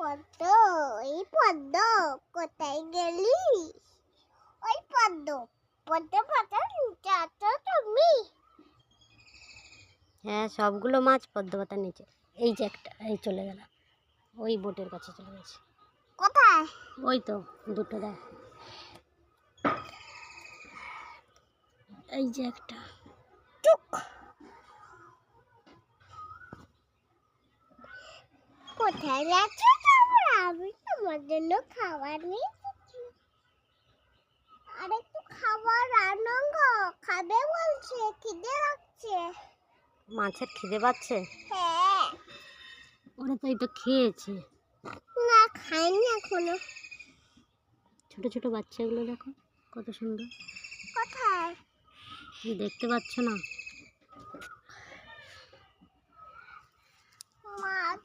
পদ্ম, এই পদ্ম কোথায় গেলি? ওই পদ্ম, পদ্ম পাতার নিচে আছো তুমি? হ্যাঁ, সবগুলো মাছ পদ্ম পাতার নিচে। এই যে একটা, এই চলে গেল, ওই বোটের কাছে চলে গেছে। কোথায়? ওই তো দুটো দেখ, এই যে একটা। চুক, কোথায় যাচ্ছ তোমরা? আমি তোমার জন্য খাবার নিয়ে এসেছি। আর একটু খাবার রান্না গো, খাবে বলছে, খিদে লাগছে। মাছের খিদে পাচ্ছে? হ্যাঁ। ওরা তো এই তো খেয়েছে। না, খাইনি এখনো। ছোট ছোট বাচ্চাগুলো দেখো কত সুন্দর। কোথায়? দেখতে পাচ্ছ না? মাছ